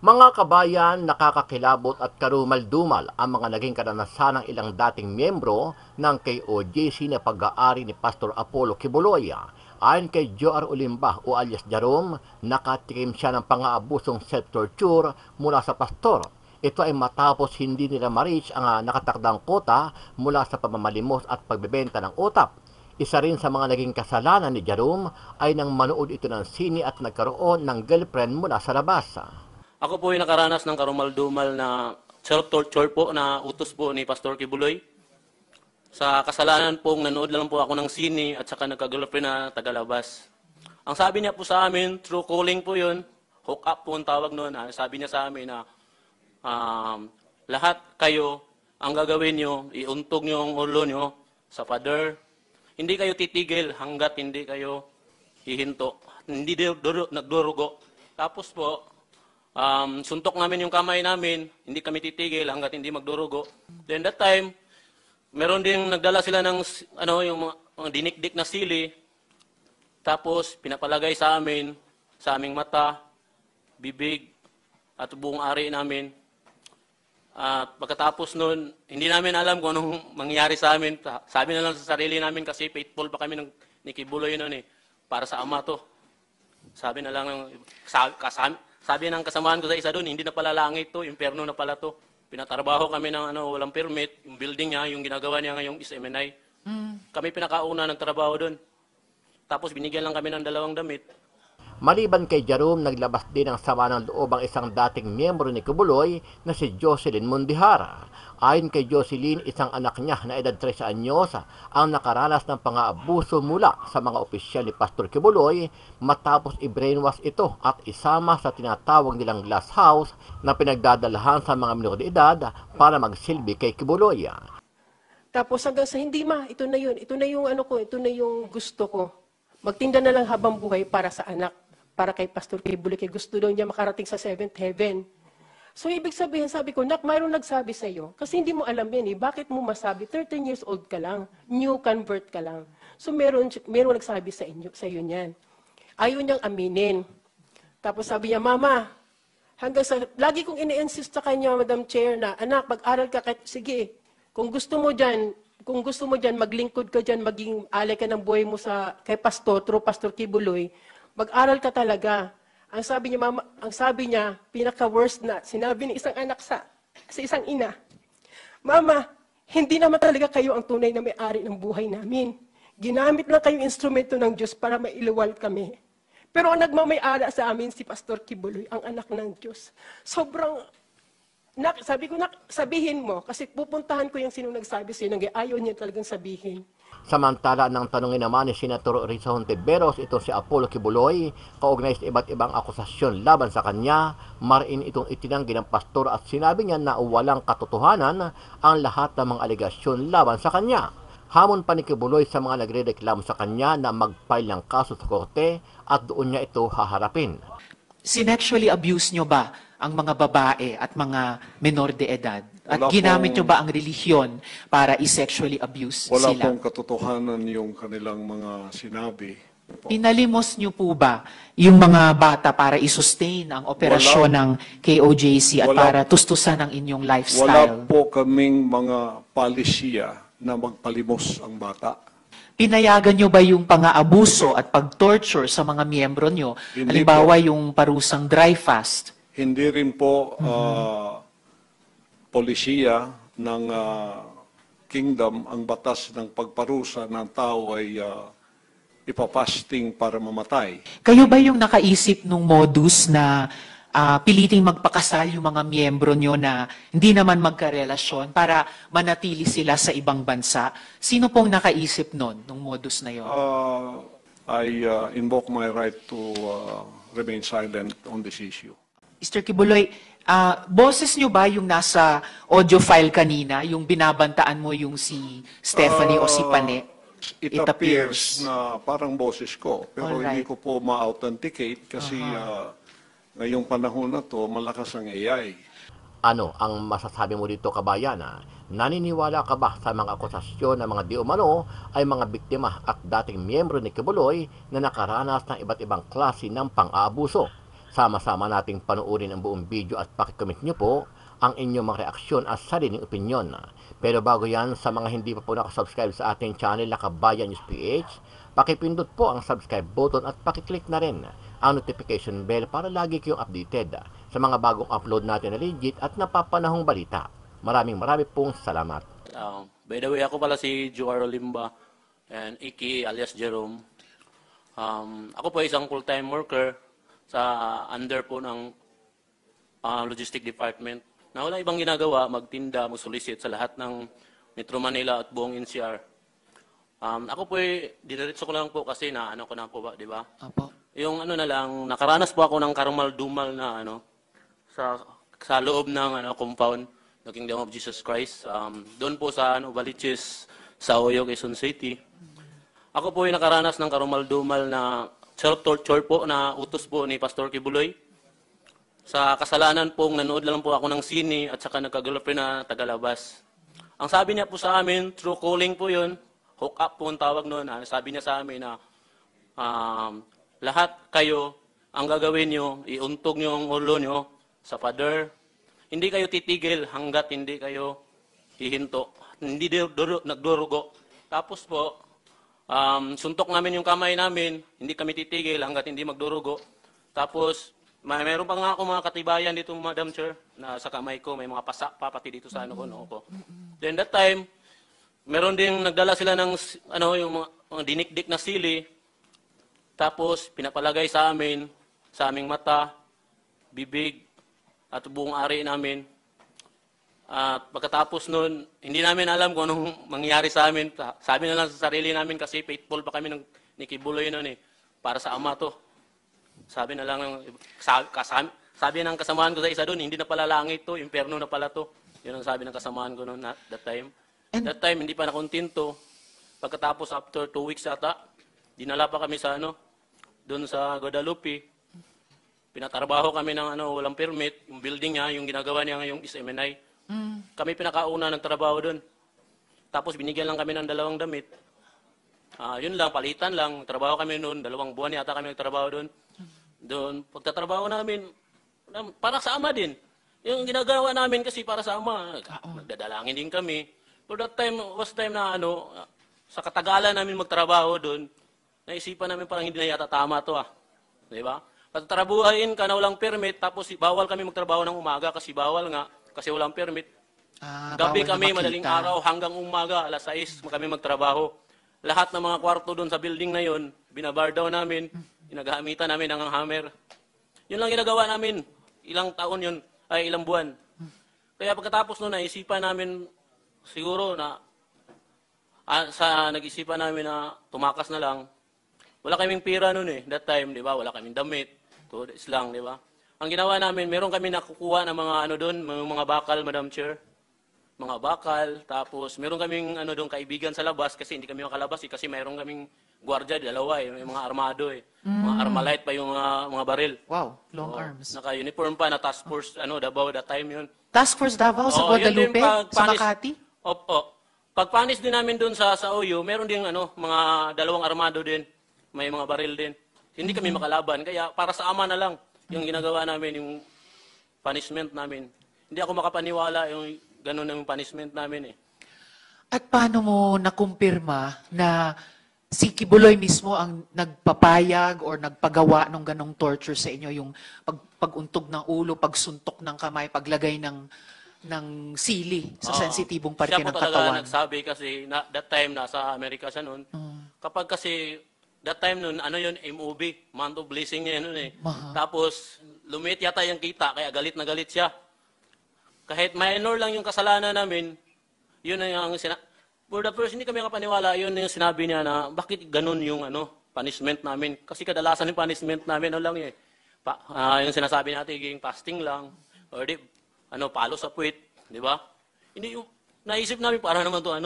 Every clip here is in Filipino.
Mga kabayan, nakakakilabot at karumal-dumal ang mga naging karanasan ng ilang dating miyembro ng KOJC na pag-aari ni Pastor Apollo Kibuloy. Ayon kay Joar Ulimba o alias Jerome, nakatikim siya ng pang-aabusong self-torture mula sa pastor. Ito ay matapos hindi nila ma-reach ang nakatakdang kota mula sa pamamalimos at pagbebenta ng utap. Isa rin sa mga naging kasalanan ni Jerome ay nang manood ito ng sine at nagkaroon ng girlfriend mula sa labas. Ako po ay nakaranas ng karumal-dumal na self-torture po na utos po ni Pastor Kibuloy. Sa kasalanan pong nanood lang po ako ng sine at saka nagka-girlfriend na tagalabas. Ang sabi niya po sa amin, true calling po yun, hook up po ang tawag noon. Sabi niya sa amin na lahat kayo, ang gagawin nyo, iuntog nyo ang ulo nyo sa pader. Hindi kayo titigil hanggat hindi kayo hihinto. Hindi nagdurugo. Tapos po, suntok namin yung kamay namin, hindi kami titigil hanggat hindi magdurugo. Then that time, meron din nagdala sila ng yung mga dinikdik na sili. Tapos pinapalagay sa aming mata, bibig, at buong ari namin. At pagkatapos nun, hindi namin alam kung anong mangyari sa amin. Sabi na lang sa sarili namin kasi faithful pa kami ni Kibuloy noon para sa ama to. Sabi na lang, sabi ng kasamahan ko sa isa doon, hindi na pala langit to, impyerno na pala to. Pinatrabaho kami ng walang permit, yung building niya, yung ginagawa niya ngayong is MNI. Kami pinakauna ng trabaho doon. Tapos binigyan lang kami ng 2 damit. Maliban kay Jerome, naglabas din ng sama ng loob ang isang dating miyembro ni Kibuloy na si Jocelyn Mundihara. Ayon kay Jocelyn, isang anak niya na edad 13 anyos ang nakaranas ng pang-aabuso mula sa mga opisyal ni Pastor Kibuloy matapos i-brainwash ito at isama sa tinatawag nilang glass house na pinagdadalahan sa mga minor de edad para magsilbi kay Kibuloy. Tapos hanggang sa hindi ito na yun. Ito na yung ito na yung gusto ko. Magtinda na lang habang buhay para sa anak. Para kay Pastor Kibuloy, kay gusto daw niya makarating sa 7th heaven. So, ibig sabihin, sabi ko, Nak, mayroong nagsabi sa iyo. Kasi hindi mo alam yan Bakit mo masabi? 13 years old ka lang. New convert ka lang. So, meron nagsabi sa iyo niyan. Ayaw niyang aminin. Tapos sabi niya, Mama, lagi kong ini-insist sa kanya, Madam Chair, na, anak, mag-aral ka, sige, kung gusto mo dyan, maglingkod ka dyan, maging alay ka ng buhay mo kay Pastor, through Pastor Kibuloy, mag-aral ka talaga. Ang sabi niya, pinaka-worst na, sinabi ni isang anak sa isang ina, Mama, hindi naman talaga kayo ang tunay na may-ari ng buhay namin. Ginamit lang kayong instrumento ng Diyos para mailuwal kami. Pero ang nagmamay-ari sa amin si Pastor Kibuloy, ang anak ng Diyos. Sabi ko, sabihin mo, kasi pupuntahan ko yung sinong nagsabi sa'yo, ayaw niya talagang sabihin. Samantala nang tanungin naman ni Senator Risa Hontiveros ito si Apollo Kibuloy, kaugnay sa iba't ibang akusasyon laban sa kanya, mariin itong itinanggi ng pastor at sinabi niya na walang katotohanan ang lahat ng mga aligasyon laban sa kanya. Hamon pa ni Kibuloy sa mga nagrereklamo sa kanya na mag-file ng kaso sa korte at doon niya ito haharapin. Sinexually abuse nyo ba ang mga babae at mga menor de edad? At Wala ginamit nyo pong- ba ang relihiyon para i-sexually abuse Wala sila? pong katotohanan yung kanilang mga sinabi. Pinalimos nyo po ba yung mga bata para i-sustain ang operasyon ng KOJC at Wala- para tustusan ang inyong Wala lifestyle? po kaming mga palisiya na magpalimos ang bata. Pinayagan nyo ba yung pang-aabuso at pag-torture sa mga miyembro nyo? Hindi Halimbawa yung parusang dry fast. Hindi rin po polisiya ng kingdom ang batas ng pagparusa ng tao ay ipapasting para mamatay. Kayo ba yung nakaisip nung modus na piliting magpakasal yung mga miyembro nyo na hindi naman magkarelasyon para manatili sila sa ibang bansa? Sino pong nakaisip nun, nung modus na yon? I invoke my right to remain silent on this issue. Mr. Kibuloy, boses nyo ba yung nasa audio file kanina, yung binabantaan mo yung si Stephanie o si Pane? It appears na parang boses ko, pero hindi Alright. ko po ma-authenticate kasi ngayong panahon na to, malakas ang AI. Ano ang masasabi mo dito, kabayan? Naniniwala ka ba sa mga akusasyon ng mga di umano ay mga biktima at dating miyembro ni Kibuloy na nakaranas ng iba't ibang klase ng pang-aabuso? Sama-sama nating panoorin ang buong video at pakicomment nyo po ang inyong mga reaksyon at sariling opinyon. Pero bago yan, sa mga hindi pa po nakasubscribe sa ating channel na Kabayan News PH, pakipindot po ang subscribe button at pakiclick na rin ang notification bell para lagi kayong updated sa mga bagong upload natin na legit at napapanahong balita. Maraming pong salamat. By the way, ako pala si Joar Olimba and Iki alias Jerome. Ako po ay isang full-time worker sa under po ng logistic department na wala ibang ginagawa, magtinda, mag-solicit sa lahat ng Metro Manila at buong NCR. Ako po ay diniritso ko lang po kasi na ano ko na po ba, di ba? Opo. Yung ano na lang, nakaranas po ako ng karumal-dumal na ano sa loob ng compound ng Kingdom of Jesus Christ. Doon po sa Baliches, sa Oyo, Quezon City. Ako po ay nakaranas ng karumal-dumal na self-torture po na utos po ni Pastor Kibuloy. Sa kasalanan pong nanood lang po ako ng sine at saka nagkagirlfriend na tagalabas. Ang sabi niya po sa amin, true calling po yun, hook up po ang tawag noon. Sabi niya sa amin na lahat kayo, ang gagawin nyo, iuntog nyo ang ulo nyo sa pader. Hindi kayo titigil hanggat hindi kayo hihinto. Hindi nagdurugo. Tapos po, suntok namin yung kamay namin, hindi kami titigil hanggat hindi magdurugo. Tapos, mayroon pa nga ako mga katibayan dito, Madam Chair, na sa kamay ko, may mga pasak pa pati dito sa noo ko. Then that time, meron din nagdala sila ng yung mga dinikdik na sili. Tapos, pinapalagay sa aming mata, bibig, at buong ari namin. At pagkatapos nun, hindi namin alam kung anong mangyari sa amin. Sabi na lang sa sarili namin kasi faithful pa kami ni Kibuloy nun para sa ama to. Sabi na lang, sabi ng kasamaan ko sa isa doon, hindi na pala langit to, impyerno na pala to. Yun ang sabi ng kasamaan ko noon that time. That time, hindi pa nakontinto. Pagkatapos, after 2 weeks ata, dinala pa kami sa doon sa Guadalupe. Pinatrabaho kami ng walang permit, yung building niya, yung ginagawa niya yung SMNI. Kami pinakauna nagtrabaho doon. Tapos binigyan lang kami ng 2 damit. Yun lang, palitan lang. Trabaho kami noon, 2 buwan yata kami nagtrabaho doon. Doon, pagtatrabaho namin, para sa ama din. Yung ginagawa namin kasi para sa ama, nagdadalangin din kami. But that time, was time na sa katagalan namin magtrabaho doon, naisipan namin parang hindi na yata tama to Di ba? Pagtatrabuhain ka na walang permit, tapos bawal kami magtrabaho ng umaga kasi bawal nga, kasi walang permit. Gabi kami, madaling araw, hanggang umaga, alas 6 kami magtrabaho. Lahat ng mga kwarto doon sa building na yon, binabar down namin, ginagamitan namin ng hammer. Yun lang ginagawa namin. Ilang taon yun, ay ilang buwan. Kaya pagkatapos noon, naisipan namin siguro na, nag-isipan namin na tumakas na lang. Wala kaming pira noon that time, di ba? Wala kaming damit. Is lang, di ba? Ang ginawa namin, meron kami nakukuha ng mga doon, mga bakal, Madam Chair. Mga bakal, tapos meron kaming doon kaibigan sa labas kasi hindi kami makalabas kasi meron kaming gwardiya, 2 may mga armado Mga Armalite pa yung mga baril. Wow, long arms. Naka-uniform pa na task force, Davao, that time yun. Task Force Davao sa Guadalupe, sa Makati? Opo. Pagpanis din namin doon sa OU, meron din mga 2 armado din, may mga baril din. Hindi kami makalaban, kaya para sa ama na lang yung ginagawa namin, yung punishment namin. Hindi ako makapaniwala yung ganun yung punishment namin At paano mo nakumpirma na si Kibuloy mismo ang nagpapayag or nagpagawa ng ganong torture sa inyo, yung paguntog ng ulo, pagsuntok ng kamay, paglagay ng sili sa sensitibong parte ng katawan? Siya po talaga nagsabi kasi that time nasa Amerika siya noon. Kapag kasi that time noon, yun, MOB, month of blessing niya noon Tapos, lumit yata yung kita, kaya galit na galit siya. Kahit minor lang yung kasalanan namin, yun ang for the first, hindi kami kapaniwala, yun yung sinabi niya na, bakit ganun yung punishment namin? Kasi kadalasan yung punishment namin, lang yung sinasabi natin, yung fasting lang, or di, palo sa puwit, di ba? Hindi yung, naisip namin, para naman to,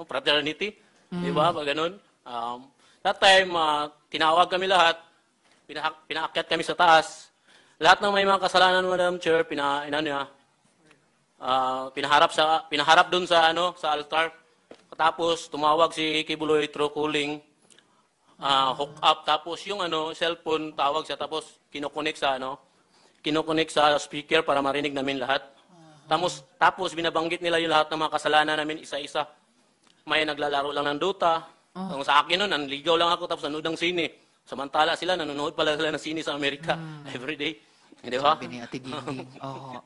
fraternity, di ba? Pag ganun. That time, tinawag kami lahat, pinaakyat kami sa taas. Lahat ng may mga kasalanan, Madam Chair, pinaharap doon sa altar. Tapos tumawag si Kibuloy through calling, hook up, tapos yung cellphone tawag siya, tapos kinokonek sa speaker para marinig namin lahat. Tapos binabanggit nila yung lahat ng mga kasalanan namin isa-isa. May naglalaro lang ng Dota. Kung sa akin nun, nanligaw lang ako tapos nanood ng sine. Samantala sila, nanonood pala sila ng sine sa Amerika everyday. Di ba? Sabi ni Ate Gigi. Oo.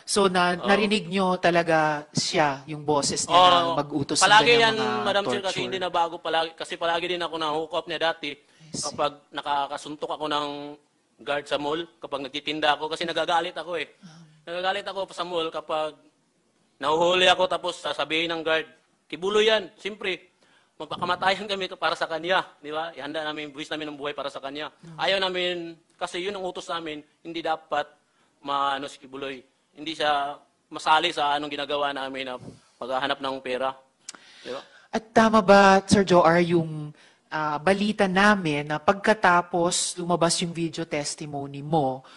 So, narinig nyo talaga siya, yung boses niya na mag-utos ng palagi ganyang yan, mga Madam Chair, torture. kasi hindi na bago palagi. Kasi palagi din ako na-hook up niya dati. Kapag nakakasuntok ako ng guard sa mall, kapag nagtitinda ako, kasi nagagalit ako eh. Nagagalit ako sa mall kapag nahuhuli ako tapos sasabihin ng guard, Kibuloy yan, siyempre. Magpakamatayan kami para sa kanya, di ba? Ihanda namin, buwis namin ng buhay para sa kanya. Ayaw namin, kasi yun ang utos namin, hindi dapat si Kibuloy. Hindi siya masali sa anong ginagawa namin na paghahanap ng pera. Di ba? At tama ba, Sir Joar, yung balita namin na pagkatapos lumabas yung video testimony mo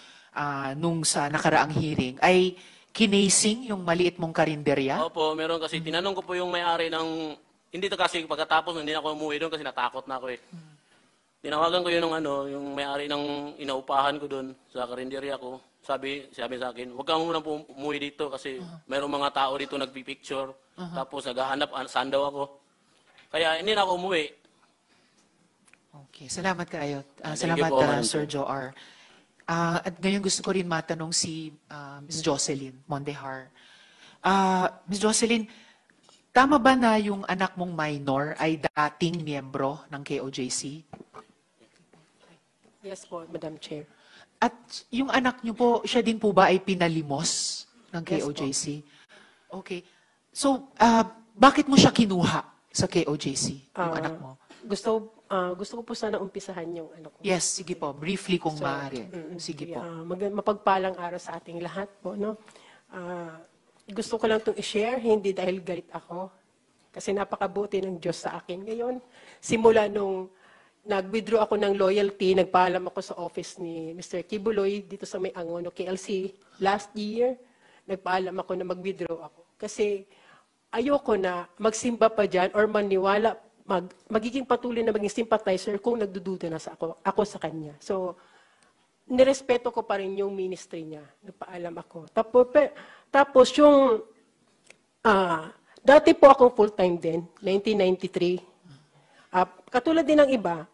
nung sa nakaraang hearing, ay kinasing yung maliit mong karinderya? Opo, meron kasi. Tinanong ko po yung may-ari ng... Hindi to kasi pagkatapos, hindi na ako umuwi doon kasi natakot na ako eh. Tinawagan ko yun yung may-ari ng inaupahan ko doon sa karinderya ko. Sabi sa akin, huwag ka muna umuwi dito kasi mayroong mga tao dito nagpipicture. Tapos naghahanap, saan daw ako. Kaya hindi na ako umuwi. Okay, salamat kayo. Thank Salamat you po, Ma'am. Sir Joar. At ngayon gusto ko rin matanong si Ms. Jocelyn Mondehar. Ms. Jocelyn, tama ba na yung anak mong minor ay dating miyembro ng KOJC? Yes po, Madam Chair. At yung anak niyo po, siya din po ba ay pinalimos ng Yes po. KOJC? Okay. So, bakit mo siya kinuha sa KOJC, yung anak mo? Gusto ko po sana umpisahan yung ano ko. Yes, sige po. Briefly kung maaari. Sige po. Mapagpalang araw sa ating lahat po, no? Gusto ko lang itong i-share, hindi dahil galit ako. Kasi napakabuti ng Diyos sa akin ngayon. Simula nung nag-withdraw ako ng loyalty, nagpaalam ako sa office ni Mr. Kibuloy dito sa May Angono, KLC. Last year, nagpaalam ako na mag-withdraw ako. Kasi ayoko na magsimba pa dyan or maniwala, magiging patuloy na maging sympathizer kung nagdududa na ako sa kanya. So, nirespeto ko pa rin yung ministry niya. Nagpaalam ako. Tapos yung, dati po akong full-time din, 1993. Katulad din ng iba,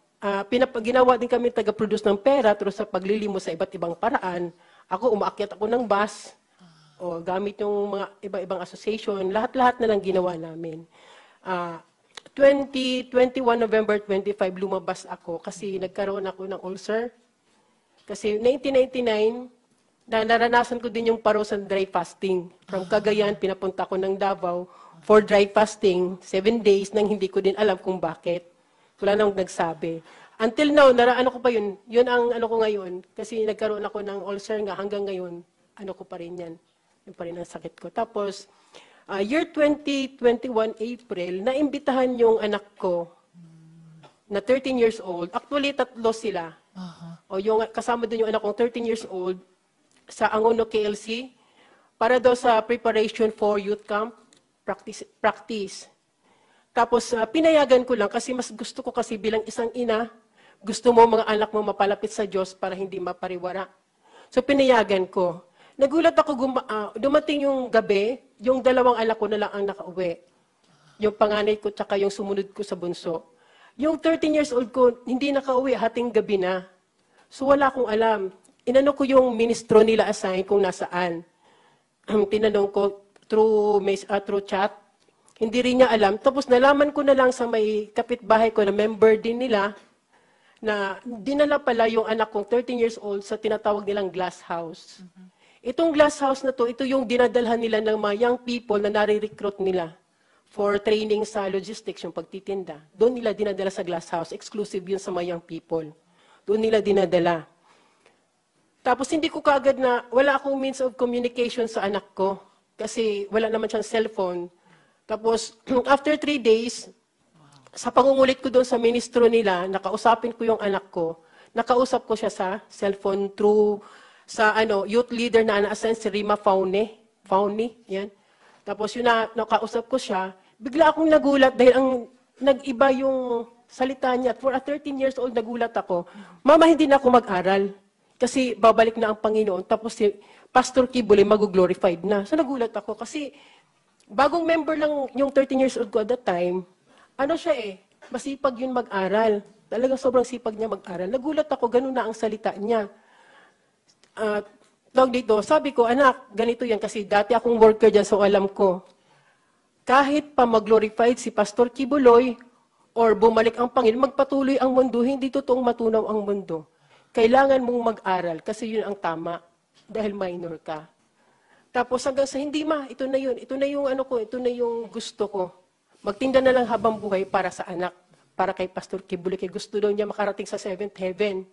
ginawa din kami taga-produce ng pera through sa paglilimo sa iba't ibang paraan. Umaakyat ako ng bus, o gamit yung mga iba-ibang association, lahat-lahat na lang ginawa namin. 21 November 25, lumabas ako kasi nagkaroon ako ng ulcer. Kasi 1999, naranasan ko din yung parusan dry fasting. From Cagayan, pinapunta ko ng Davao for dry fasting, 7 days, nang hindi ko din alam kung bakit. Wala nang nagsabi. Until now, ano ko pa yun? Yun ang ano ko ngayon. Kasi nagkaroon ako ng ulcer nga hanggang ngayon. Ano ko pa rin yan. Yun pa rin ang sakit ko. Tapos, year 2021, April, naimbitahan yung anak ko na 13 years old. Actually, 3 sila. O yung kasama din yung anak kong 13 years old sa Angono KLC para daw sa preparation for youth camp practice. Tapos pinayagan ko lang kasi mas gusto ko kasi bilang isang ina, gusto mo mga anak mo mapalapit sa Diyos para hindi mapariwara. So pinayagan ko. Nagulat ako, dumating yung gabi, yung 2 anak ko na lang ang nakauwi. Yung panganay ko tsaka yung sumunod ko sa bunso. Yung 13 years old ko, hindi nakauwi, hating gabi na. So wala akong alam. Inano ko yung ministro nila assign kung nasaan. Tinanong ko through chat. Hindi rin niya alam. Tapos nalaman ko na lang sa may kapitbahay ko na member din nila na dinala pala yung anak kong 13 years old sa tinatawag nilang glass house. Itong glass house na to, ito yung dinadalhan nila ng mga young people na nare-recruit nila for training sa logistics, yung pagtitinda. Doon nila dinadala sa glass house. Exclusive yun sa mga young people. Doon nila dinadala. Tapos hindi ko kaagad na, wala akong means of communication sa anak ko kasi wala naman siyang cellphone. Tapos after 3 days, sa pangungulit ko doon sa ministro nila, nakausapin ko yung anak ko, nakausap ko siya sa cellphone through sa youth leader na na-assign si Rima Fauni, yan. Tapos yun nakausap ko siya, bigla akong nagulat dahil nag-iba yung salita niya. For a 13 years old, nagulat ako. Mama, hindi na ako mag-aral. kasi babalik na ang Panginoon, tapos si Pastor Kibuloy mag-glorified na. So nagulat ako kasi bagong member lang yung 13 years old ko at that time, ano siya masipag yun mag-aral. Talagang sobrang sipag niya mag-aral. Nagulat ako, ganun na ang salita niya. Tawag dito, sabi ko, anak, ganito yan kasi dati akong worker dyan, so alam ko. Kahit pa mag-glorified si Pastor Kibuloy or bumalik ang Panginoon, magpatuloy ang mundo, hindi totoong matunaw ang mundo. Kailangan mong mag-aral kasi yun ang tama dahil minor ka. Tapos hanggang sa hindi ito na yun. Ito na yung ano ko, ito na yung gusto ko. Magtinda na lang habang buhay para sa anak, para kay Pastor Kibuloy, kay gusto daw niya makarating sa 7th heaven.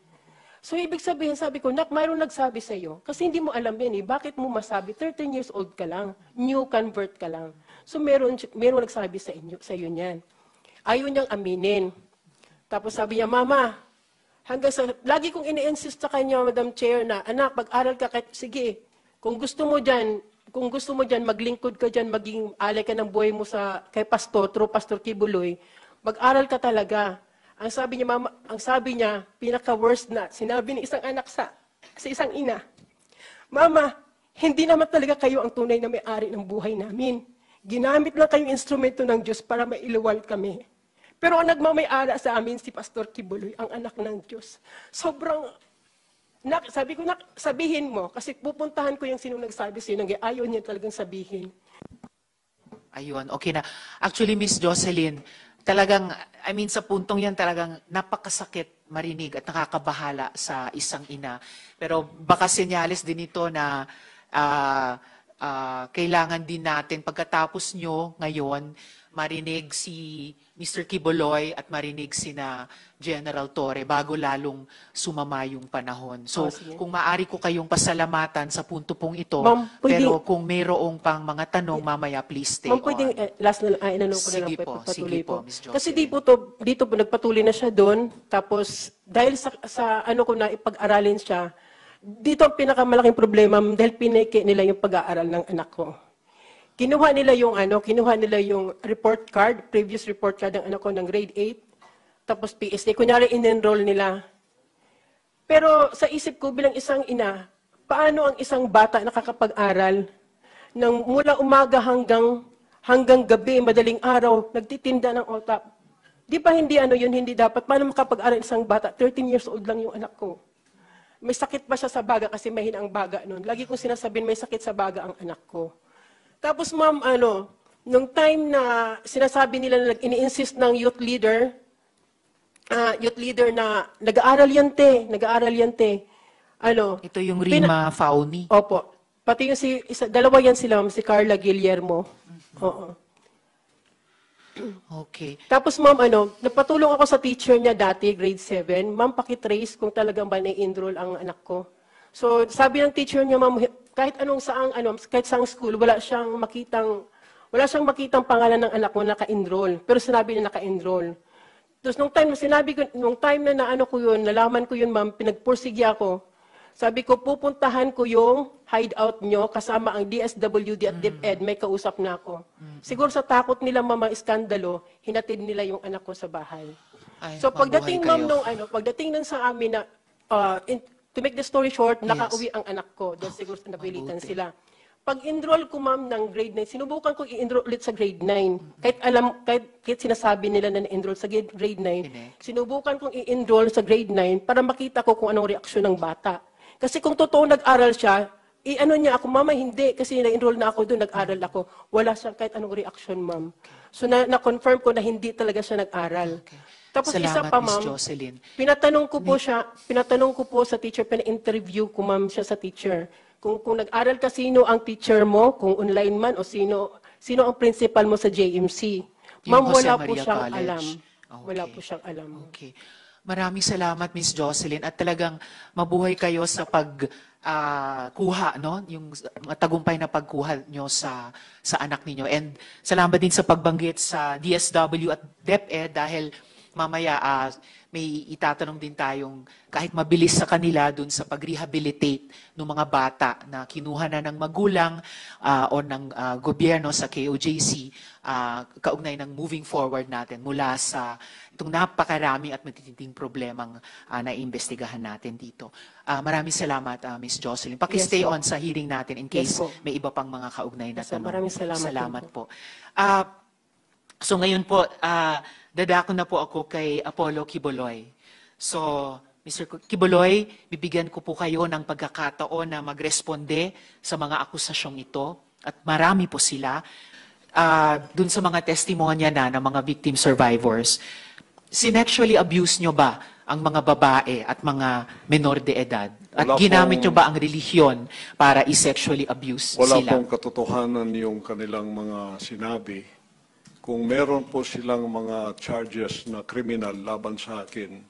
So, ibig sabihin, sabi ko, Nak, mayroong nagsabi sa iyo. Kasi hindi mo alam yan Bakit mo masabi? 13 years old ka lang. New convert ka lang. So, meron nagsabi sa iyo niyan. Ayaw niyang aminin. Tapos sabi niya, Mama, lagi kong ini-insist sa kanya, Madam Chair, na, anak, mag-aral ka, sige, kung gusto mo dyan, maglingkod ka dyan, maging alay ka ng buhay mo kay Pastor, through Pastor Kibuloy, mag-aral ka talaga. Ang sabi niya, Mama, pinaka-worst na, sinabi ni isang anak sa isang ina, Mama, hindi naman talaga kayo ang tunay na may-ari ng buhay namin. Ginamit lang kayong instrumento ng Diyos para mailuwal kami. Pero ang nagmamay-ari sa amin si Pastor Kibuloy, ang anak ng Diyos. Sobrang, sabi ko, sabihin mo, kasi pupuntahan ko yung sino nagsabi sa'yo, ayaw niya talagang sabihin. Ayun, okay na. Actually, Miss Jocelyn, talagang, sa puntong yan talagang napakasakit marinig at nakakabahala sa isang ina. Pero baka senyales din ito na kailangan din natin pagkatapos nyo ngayon, marinig si Mr. Kibuloy at marinig sina General Torre bago lalong sumama yung panahon. So, kung maaari ko kayong pasalamatan sa punto pong ito, pero kung mayroong pang mga tanong, mamaya please stay on. Pwedeng last na lang, inanong ko na lang Sige po, Ms. Jocelyn. Kasi dito po, nagpatuloy na siya doon, tapos dahil sa ano ko na ipag-aralin siya, dito ang pinakamalaking problema dahil pineke nila yung pag-aaral ng anak ko. Kinuha nila yung report card, previous report card ng anak ko ng grade 8, tapos PSA, kunyari in-enroll nila. Pero sa isip ko bilang isang ina, paano ang isang bata nakakapag-aral ng mula umaga hanggang gabi, madaling araw, nagtitinda ng otak? Di ba hindi dapat? Paano makapag-aral isang bata? 13 years old lang yung anak ko. May sakit pa siya sa baga kasi mahina ang baga noon. Lagi kong sinasabihin, may sakit sa baga ang anak ko. Tapos ma'am, nung time na sinasabi nila na ini-insist ng youth leader na nag-aaral yan te. Ito yung Rima Fauni. Opo. Pati yung dalawa yan sila, si Carla Guillermo. Oo. Okay. Tapos ma'am, napatulong ako sa teacher niya dati, grade 7. Ma'am, pakitrace kung talagang ba na-enroll ang anak ko. So, sabi ng teacher niya, ma'am, kahit saang school, wala siyang makitang pangalan ng anak mo naka-enroll. Pero sinabi niya naka-enroll. Tapos nung time na nalaman ko yun, ma'am, pinagpursige ako. Sabi ko, pupuntahan ko yung hideout nyo kasama ang DSWD at DepEd, may kausap na ako. Siguro sa takot nila, mama, iskandalo, hinatid nila yung anak ko sa bahay. So pagdating, ma'am, pagdating nun sa amin na, to make the story short, nakauwi ang anak ko. Dahil siguro napilitan sila. Pag-enroll ko, ma'am, ng grade 9, sinubukan ko i-enroll ulit sa grade 9. Kahit sinasabi nila na na-enroll sa grade 9, sinubukan kong i-enroll sa grade 9 para makita ko kung anong reaksyon ng bata. Kasi kung totoo nag-aral siya, niya ako, mama, hindi, kasi na-enroll na ako doon, nag-aral ako. Wala siya kahit anong reaksyon, ma'am. So, na-confirm ko na hindi talaga siya nag-aral. Tapos Salamat, isa pa, Ms. ma'am, Jocelyn. pinatanong ko po sa teacher, pina-interview ko, ma'am, siya sa teacher. Kung nag-aral ka, sino ang teacher mo, kung online man, o sino ang principal mo sa JMC. Ma'am, wala po siyang alam. Wala po siyang alam. Okay. Maraming salamat, Miss Jocelyn. At talagang mabuhay kayo sa pagkuha, yung matagumpay na pagkuha nyo sa anak ninyo. And salamat din sa pagbanggit sa DSW at DepEd dahil mamaya may itatanong din tayong kahit mabilis sa kanila dun sa pag-rehabilitate ng mga bata na kinuha na ng magulang o ng gobyerno sa KOJC, kaugnay ng moving forward natin mula sa itong napakarami at matitinding problemang naiimbestigahan natin dito. Maraming salamat, Ms. Jocelyn. Paki-stay Yes, po. on sa hearing natin in Yes, case po. may iba pang mga kaugnay na Yes, po. tanong. Maraming salamat din Salamat po. So ngayon po, dadako na po ako kay Apollo Quiboloy. So, Mr. Quiboloy, bibigyan ko po kayo ng pagkakataon na magresponde sa mga akusasyong ito. At marami po sila. Dun sa mga testimonya na ng mga victim survivors. Sinexually abuse nyo ba ang mga babae at mga menor de edad? At Wala ginamit nyo pong- ba ang relihiyon para i-sexually abuse Wala sila? pong katotohanan yung kanilang mga sinabi. Kung meron po silang mga charges na kriminal laban sa akin,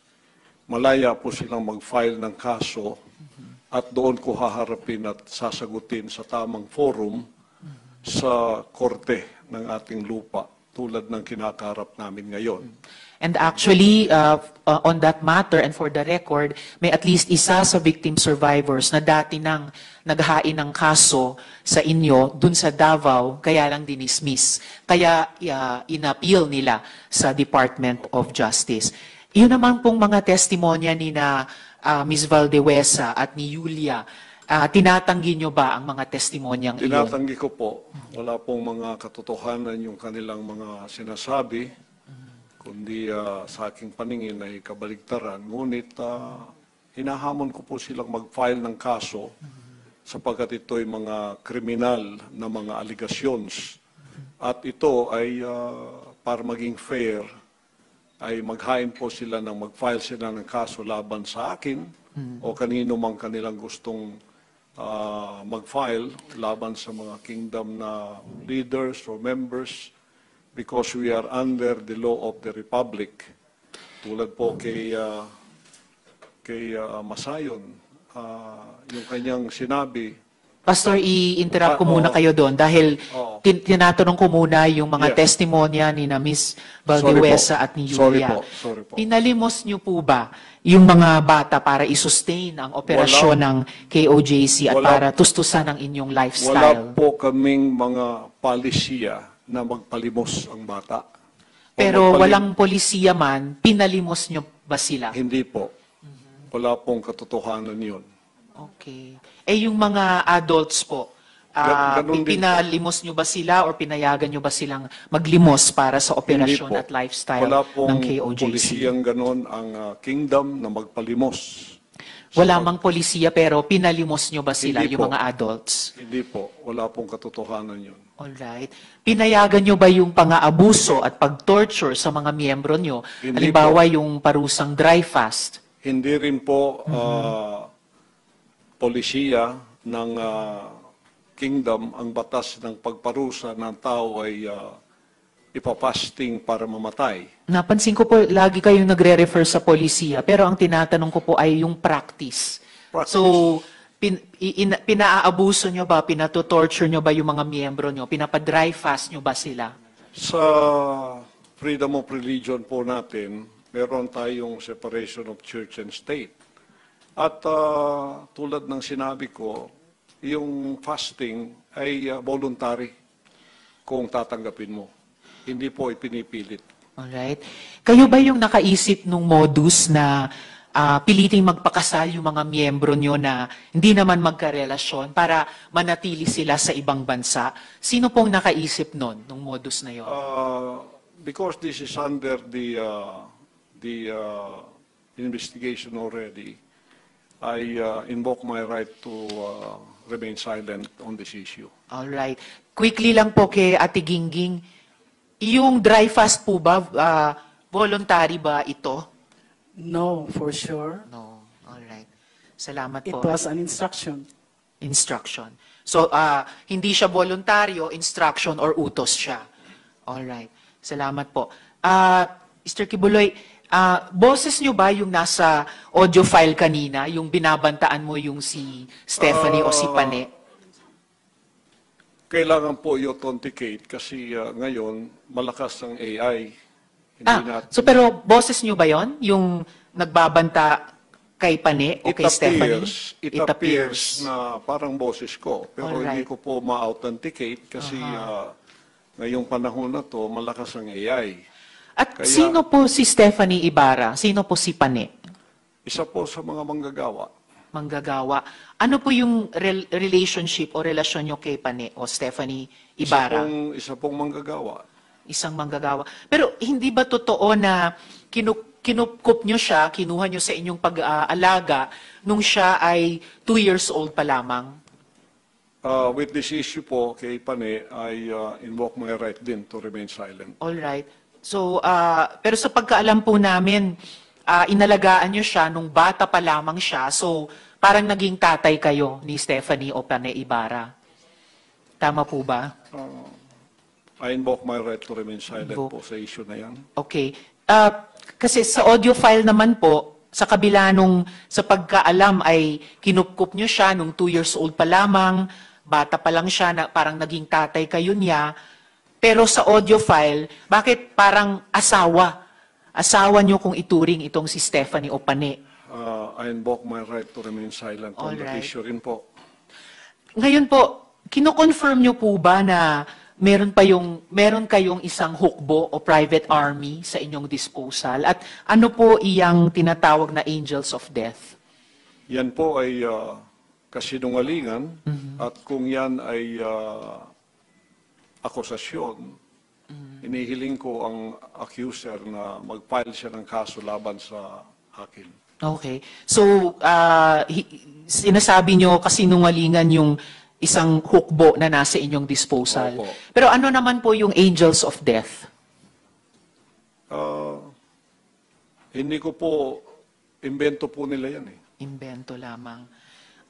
malaya po silang mag-file ng kaso at doon ko haharapin at sasagutin sa tamang forum sa korte ng ating lupa tulad ng kinakaharap namin ngayon. And actually, on that matter and for the record, may at least isa sa victim survivors na dati nang naghain ng kaso sa inyo dun sa Davao, kaya lang dinismiss. Kaya inappeal nila sa Department of Justice. Yun naman pong mga testimonya ni na Ms. Valdewesa at ni Julia, tinatanggi nyo ba ang mga testimonyang iyon? Tinatanggi ko po, wala pong mga katotohanan yung kanilang mga sinasabi, kundi sa aking paningin ay kabaligtaran. Ngunit hinahamon ko po silang mag-file ng kaso sapagkat ito'y mga kriminal na mga allegations. At ito ay para maging fair, ay maghain po sila ng mag-file sila ng kaso laban sa akin o kanino mang kanilang gustong mag-file laban sa mga kingdom na leaders or members because we are under the law of the Republic. Tulad po kay Masayon, yung kanyang sinabi, Pastor, i-interrupt ko Oo. muna kayo doon dahil Oo. tinatanong ko muna yung mga Yes. testimonya ni na Ms. Valdewesa at ni Sorry Julia. po. Sorry po. Pinalimos niyo po ba yung mga bata para i-sustain ang operasyon ng KOJC at Wala. para tustusan ang inyong wala lifestyle? po kaming mga palisiya na magpalimos ang bata. O Pero magpalim- walang polisiya man, pinalimos niyo ba sila? Hindi po. Wala pong katotohanan yun. Okay. Yung mga adults po, Ganun din po. pinalimos nyo ba sila or pinayagan nyo ba silang maglimos para sa operasyon Hindi po. at lifestyle Wala ng pong KOJC? polisiyang ganon ang kingdom na magpalimos. Wala mang polisiya pero pinalimos nyo ba sila, Hindi yung po. mga adults? Hindi po. Wala pong katotohanan yun. Alright. Pinayagan nyo ba yung pang-aabuso at pag-torture sa mga miyembro nyo? Hindi Halimbawa yung parusang dry fast. Hindi rin po polisiya ng kingdom ang batas ng pagparusa ng tao ay ipapasting para mamatay. Napansin ko po, lagi kayong nagre-refer sa polisiya, pero ang tinatanong ko po ay yung practice. Practice. So, pinaabuso nyo ba, pinatotorture nyo ba yung mga miyembro nyo? Pinapa-dry fast nyo ba sila? Sa freedom of religion po natin, meron tayong separation of church and state. At tulad ng sinabi ko, yung fasting ay voluntary kung tatanggapin mo. Hindi po ipinipilit. Alright. Kayo ba yung nakaisip nung modus na piliting magpakasal yung mga miyembro nyo na hindi naman magkarelasyon para manatili sila sa ibang bansa? Sino pong nakaisip nun, nung modus na yun? Because this is under the investigation already, I invoke my right to remain silent on this issue. Alright. Quickly lang po kay Ate Gingging, yung dry fast po ba, voluntary ba ito? No, for sure. No. Alright. Salamat It po. was an instruction. Instruction. So, hindi siya voluntaryo, instruction or utos siya. Alright. Salamat po. Mr. Kibuloy, boses nyo ba yung nasa audio file kanina, yung binabantaan mo yung si Stephanie o si Pane? Kailangan po i-authenticate kasi ngayon malakas ang AI. So pero boses nyo ba yon? Yung nagbabanta kay Pane o kay Stephanie? It appears na parang boses ko. Pero Alright. hindi ko po ma-authenticate kasi ngayong panahon na to, malakas ang AI. At Kaya- sino po si Stephanie Ibarra? Sino po si Pane? Isa po sa mga manggagawa. Manggagawa. Ano po yung relationship o relasyon nyo kay Pane o Stephanie Ibarra? Isa pong manggagawa. Isang manggagawa. Pero hindi ba totoo na kinupkup nyo siya, kinuha nyo sa inyong pag-aalaga nung siya ay 2 years old pa lamang? With this issue po kay Pane, I invoke my right din to remain silent. All right. So, pero sa pagkaalam po namin, inalagaan nyo siya nung bata pa lamang siya. So, parang naging tatay kayo ni Stephanie o Pane Ibarra. Tama po ba? I invoke my right to remain silent Invoke. po sa issue na yan. Okay. Kasi sa audio file naman po, sa kabila nung sa pagkaalam ay kinupkup nyo siya nung 2 years old pa lamang, bata pa lang siya, na parang naging tatay kayo niya. Pero sa audio file, bakit parang asawa? Asawa nyo kung ituring itong si Stephanie o Pane. I invoke my right to remain silent on that Alright. issue rin po. Ngayon po, kino-confirm nyo po ba na meron kayong isang hukbo o private army sa inyong disposal? At ano po iyang tinatawag na angels of death? Yan po ay kasinungalingan at kung yan ay akusasyon, inihiling ko ang accuser na mag-file siya ng kaso laban sa akin. Okay. So, sinasabi nyo kasinungalingan yung isang hukbo na nasa inyong disposal. Opo. Pero ano naman po yung angels of death? Hindi ko po, imbento po nila yan eh. Invento lamang.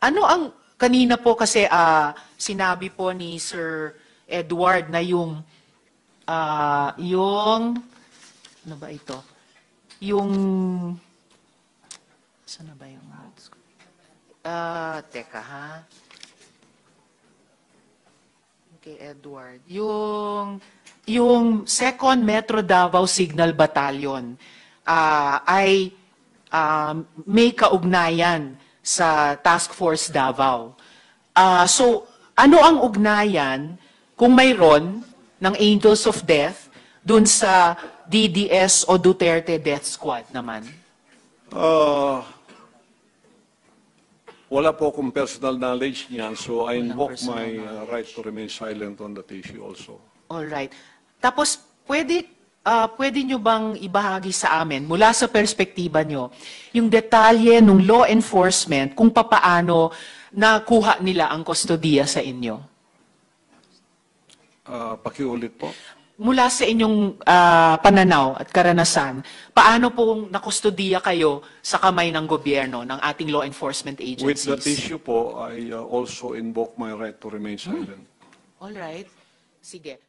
Ano ang, kanina po kasi sinabi po ni Sir Edward na yung, ano ba ito? Yung, saan na ba yung notes ko? Teka ha. Okay, Edward. Yung 2nd Metro Davao Signal Battalion ay may kaugnayan sa Task Force Davao. So, ano ang ugnayan kung mayroon ng Angels of Death dun sa DDS o Duterte Death Squad naman? Wala po akong personal knowledge niyan, so I invoke personal my right to remain silent on that issue also. Alright. Tapos, pwede nyo bang ibahagi sa amin, mula sa perspektiba nyo, yung detalye ng law enforcement kung papaano nakuha nila ang kustodiya sa inyo? Pakiulit po. Mula sa inyong pananaw at karanasan, paano pong nakustodiya kayo sa kamay ng gobyerno, ng ating law enforcement With agencies? that issue po, I also invoke my right to remain silent. Alright. Sige.